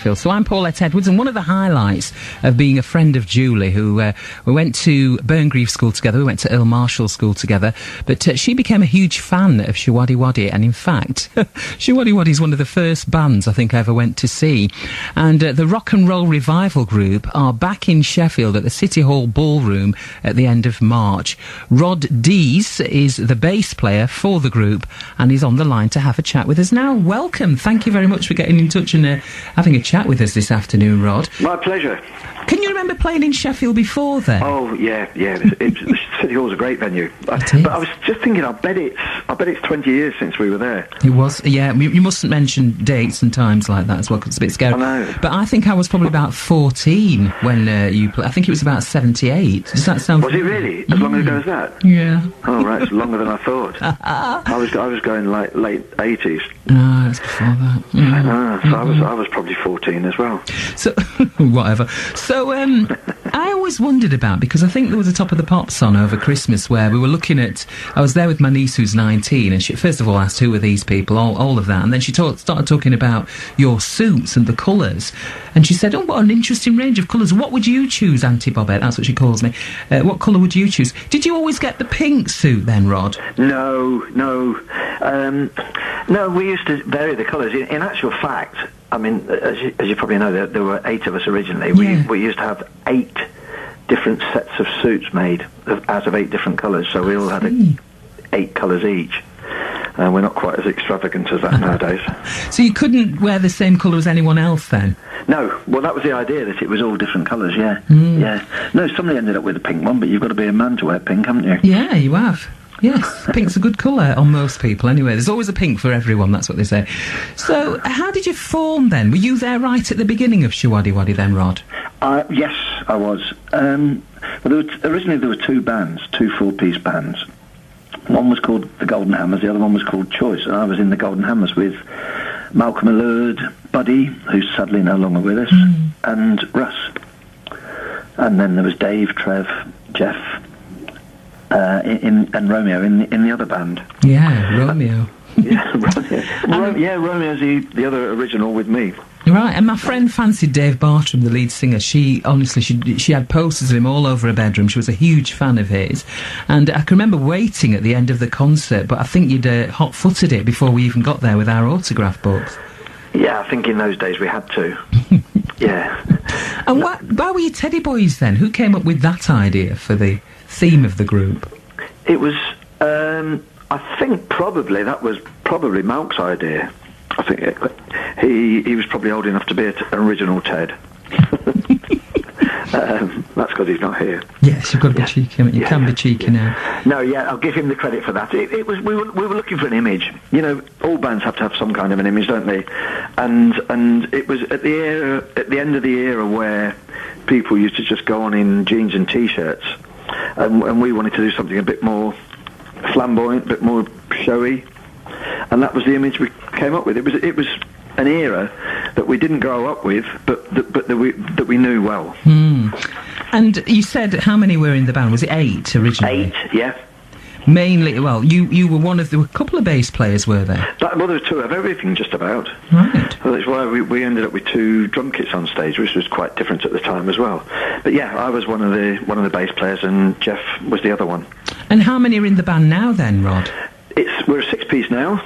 Sheffield. So I'm Paulette Edwards, and one of the highlights of being a friend of Julie, who we went to Burngreave School together, we went to Earl Marshall School together, but she became a huge fan of Showaddywaddy, and in fact, Showaddywaddy is one of the first bands I think I ever went to see. And the Rock and Roll Revival group are back in Sheffield at the City Hall Ballroom at the end of March. Rod Deas is the bass player for the group, and he's on the line to have a chat with us now. Welcome. Thank you very much for getting in touch and having a chat with us this afternoon, Rod. My pleasure. Can you remember playing in Sheffield before then? Oh, yeah. City Hall's a great venue. But I was just thinking, I bet it's 20 years since we were there. It was, yeah. You mustn't mention dates and times like that as well, because it's a bit scary. I know. But I think I was probably about 14 when you played. I think it was about 78. Does that sound Was it really? As long ago as that? Yeah. Oh, right, it's longer than I thought. I was going like late 80s. No, it's before that. So I was probably 14 as well. So, whatever. So, I always wondered about, because I think there was a Top of the Pops on over Christmas where we were looking at, I was there with my niece who's 19, and she first of all asked, who are these people, all of that, and then she started talking about your suits and the colours, and she said, oh, what an interesting range of colours. What would you choose, Auntie Bobette? That's what she calls me. What colour would you choose? Did you always get the pink suit then, Rod? No, we used to vary the colours. In actual fact, I mean, as you probably know, there were 8 of us originally. We used to have 8 different sets of suits made out of 8 different colours, so we all had 8 colours each. We're not quite as extravagant as that nowadays. So you couldn't wear the same colour as anyone else then? No, well, that was the idea, that it was all different colours, yeah. Yeah. No, somebody ended up with a pink one, but you've got to be a man to wear pink, haven't you? Yeah, you have. Yes, pink's a good colour on most people anyway. There's always a pink for everyone, that's what they say. So, how did you form then? Were you there right at the beginning of Showaddywaddy then, Rod? Yes, I was. Originally there were 2 bands, 2 4-piece bands. One was called the Golden Hammers, the other one was called Choice, and I was in the Golden Hammers with Malcolm Allard, Buddy, who's sadly no longer with us, and Russ. And then there was Dave, Trev, Jeff, and Romeo in the other band. Yeah, Romeo. Romeo's the other original with me. Right, and my friend fancied Dave Bartram, the lead singer. She had posters of him all over her bedroom. She was a huge fan of his, and I can remember waiting at the end of the concert, but I think you'd hot-footed it before we even got there with our autograph books. Yeah, I think in those days we had to. Yeah. And why were you Teddy Boys then? Who came up with that idea for the theme of the group? It was, I think that was probably Malk's idea. I think he was probably old enough to be an original Ted. That's because he's not here. Yes, you've got to be cheeky. You can be cheeky now. No, I'll give him the credit for that. It was we were looking for an image. You know, all bands have to have some kind of an image, don't they? And it was at the end of the era where people used to just go on in jeans and t-shirts, and we wanted to do something a bit more flamboyant, a bit more showy, and that was the image we came up with. It was an era that we didn't grow up with, but that we knew well. And you said how many were in the band? Was it 8 originally? 8, yeah. Mainly, well, you were there were a couple of bass players, were there? There were 2 of everything, just about. Right. So that's why we ended up with 2 drum kits on stage, which was quite different at the time as well. But yeah, I was one of the bass players, and Jeff was the other one. And how many are in the band now then, Rod? We're a 6-piece now.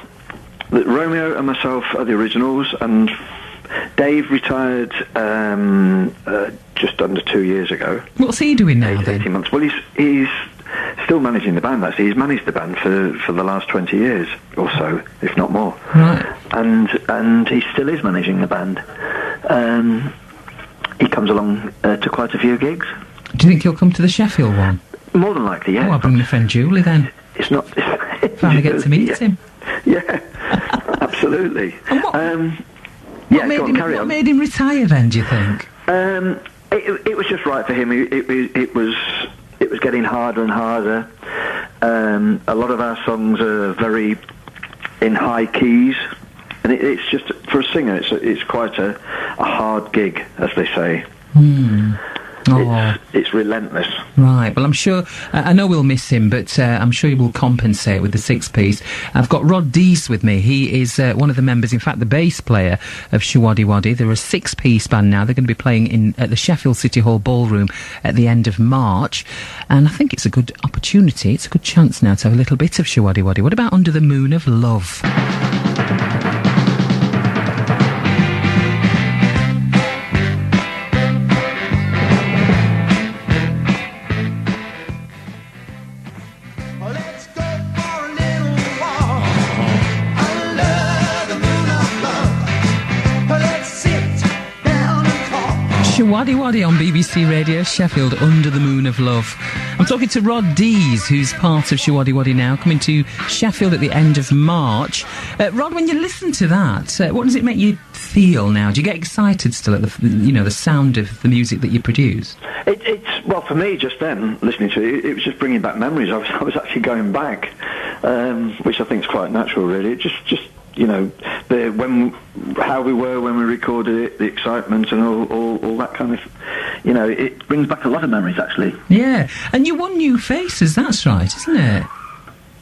Romeo and myself are the originals, and Dave retired just under 2 years ago. What's he doing now then? 18 months. Well, he's still managing the band, actually. He's managed the band for the last 20 years or so, if not more. Right. And he still is managing the band. He comes along to quite a few gigs. Do you think he'll come to the Sheffield one? More than likely, yeah. Oh, I'll bring my friend Julie then. It's not... Finally get to meet him. Yeah, absolutely. And what made him retire then, do you think? It was just right for him. It was getting harder and harder. A lot of our songs are very in high keys, and it's just, for a singer, it's quite a hard gig, as they say. It's relentless. Right, well, I'm sure, I know we'll miss him, but I'm sure he will compensate with the six-piece. I've got Rod Deas with me. He is one of the members, in fact, the bass player of Showaddywaddy. They're a six-piece band now. They're going to be playing at the Sheffield City Hall Ballroom at the end of March, and I think it's a good opportunity, it's a good chance now to have a little bit of Showaddywaddy. What about Under the Moon of Love? Showaddywaddy on BBC Radio Sheffield, Under the Moon of Love. I'm talking to Rod Deas, who's part of Showaddywaddy now, coming to Sheffield at the end of March. Rod, when you listen to that, what does it make you feel now? Do you get excited still at the sound of the music that you produce? Well, for me, just then, listening to it was just bringing back memories. I was actually going back, which I think is quite natural, really. It just how we were when we recorded it, the excitement and all that kind of, it brings back a lot of memories, actually. Yeah, and you won New Faces, that's right, isn't it?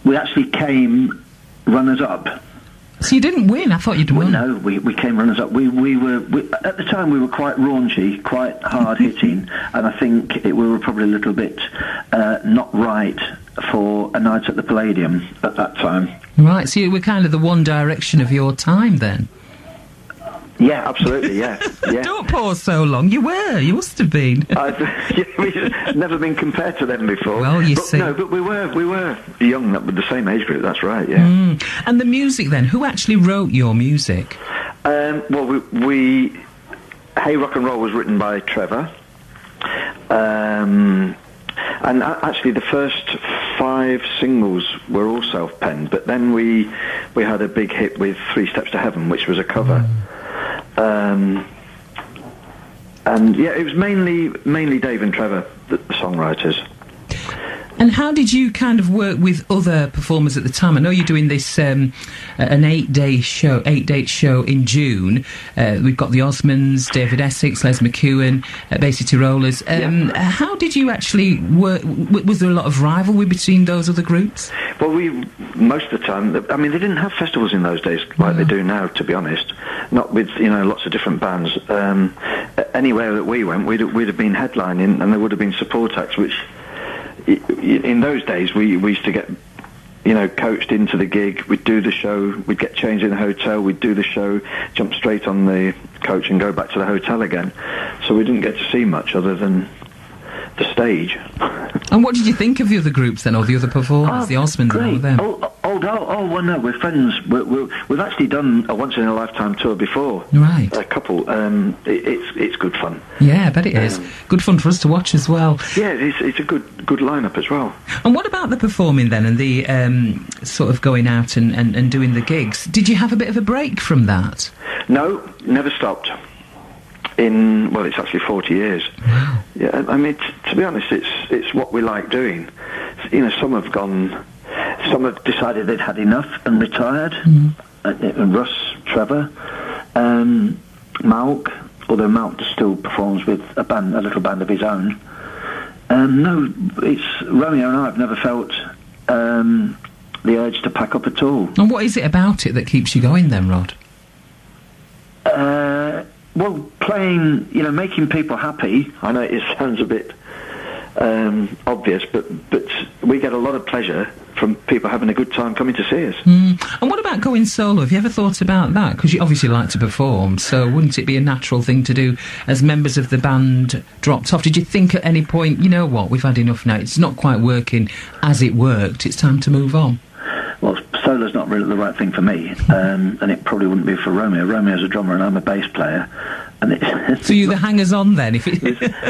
We actually came runners-up. So you didn't win? I thought you'd won. No, we came runners-up. We were at the time, we were quite raunchy, quite hard-hitting, and I think we were probably a little bit not right for a night at the Palladium at that time. Right, so you were kind of the One Direction of your time then? Yeah, absolutely, yeah. Don't pause so long. You must have been. We've never been compared to them before. Well, you see. No, but we were young, with the same age group, that's right, yeah. And the music then, who actually wrote your music? Well, Hey Rock and Roll was written by Trevor. And actually the first 5 singles were all self-penned, but then we had a big hit with 3 Steps to Heaven, which was a cover. And yeah, it was mainly Dave and Trevor, the songwriters. And how did you kind of work with other performers at the time? I know you're doing this an 8-date show in June. We've got the Osmonds, David Essex, Les McEwen, Bay City Rollers. How did you actually work? Was there a lot of rivalry between those other groups? Well, most of the time, I mean, they didn't have festivals in those days like they do now, to be honest. Not with, lots of different bands. Anywhere that we went, we'd have been headlining, and there would have been support acts, which in those days we used to get coached into the gig. We'd do the show, we'd get changed in the hotel, we'd do the show, jump straight on the coach and go back to the hotel again, so we didn't get to see much other than the stage. And what did you think of the other groups then, or the other performers, the Osmonds and all of them? Well, no, we're friends. We've actually done a once-in-a-lifetime tour before. Right. A couple. It's good fun. Yeah, I bet it is. Good fun for us to watch as well. Yeah, it's a good lineup as well. And what about the performing then, and the sort of going out and doing the gigs? Did you have a bit of a break from that? No, never stopped. It's actually 40 years. Wow. Yeah, I mean, to be honest, it's what we like doing. Some have decided they'd had enough and retired. Russ, Trevor, Malk, although Malk still performs with a little band of his own. No, it's Romeo and I have never felt the urge to pack up at all. And what is it about it that keeps you going then, Rod? Well, playing, making people happy. I know it sounds a bit obvious, but we get a lot of pleasure from people having a good time coming to see us. And what about going solo? Have you ever thought about that? Because you obviously like to perform, so wouldn't it be a natural thing to do as members of the band dropped off? Did you think at any point, you know what, we've had enough now, it's not quite working as it worked, it's time to move on? Well, solo's not really the right thing for me, and it probably wouldn't be for Romeo. Romeo's a drummer and I'm a bass player. And so you're the hangers-on then?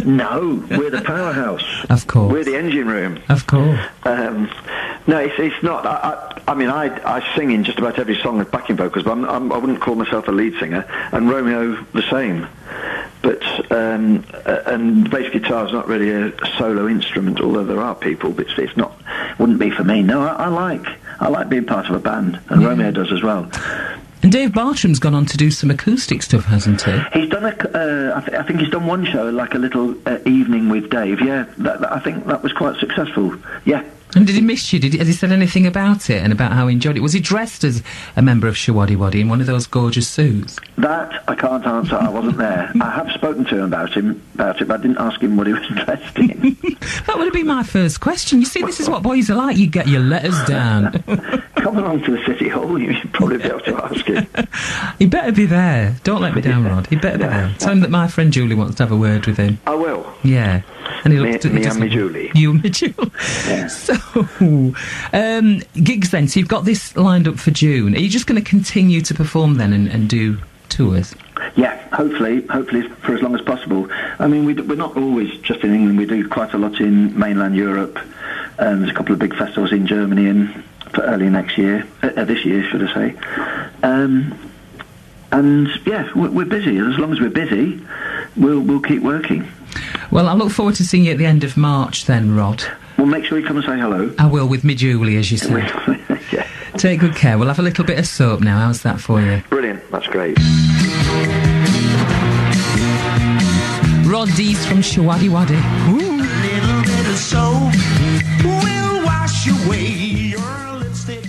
No, we're the powerhouse. Of course. We're the engine room. Of course. No, it's not. I sing in just about every song with backing vocals, but I wouldn't call myself a lead singer, and Romeo the same. But and bass guitar is not really a solo instrument, although there are people, but it's not. Wouldn't be for me. No, I like being part of a band, and Romeo does as well. And Dave Bartram's gone on to do some acoustic stuff, hasn't he? He's done I think he's done one show, like a little evening with Dave. Yeah, I think that was quite successful. Yeah. And did he miss you? Has he said anything about it and about how he enjoyed it? Was he dressed as a member of Showaddywaddy in one of those gorgeous suits? That I can't answer. I wasn't there. I have spoken to him about it, but I didn't ask him what he was dressed in. That would have been my first question. You see, this is what boys are like. You get your letters down. Come along to the City Hall. You should probably be able to ask him. He better be there. Don't let me down, Rod. He better be there. Tell him that my friend Julie wants to have a word with him. I will. Yeah. And Me and me Julie. You and me Julie. Yeah. So, gigs then. So you've got this lined up for June. Are you just going to continue to perform then and do tours? Yeah, hopefully for as long as possible. I mean, we're not always just in England. We do quite a lot in mainland Europe. There's a couple of big festivals in Germany and for early next year, this year, should I say. And yeah, we're busy. As long as we're busy, we'll keep working. Well, I look forward to seeing you at the end of March then, Rod. Well, make sure you come and say hello. I will, with me Julie, as you say. Yeah. Take good care. We'll have a little bit of soap now. How's that for you? Brilliant. That's great. Rod Deas from Showaddywaddy. A little bit of soap will wash away your lipstick.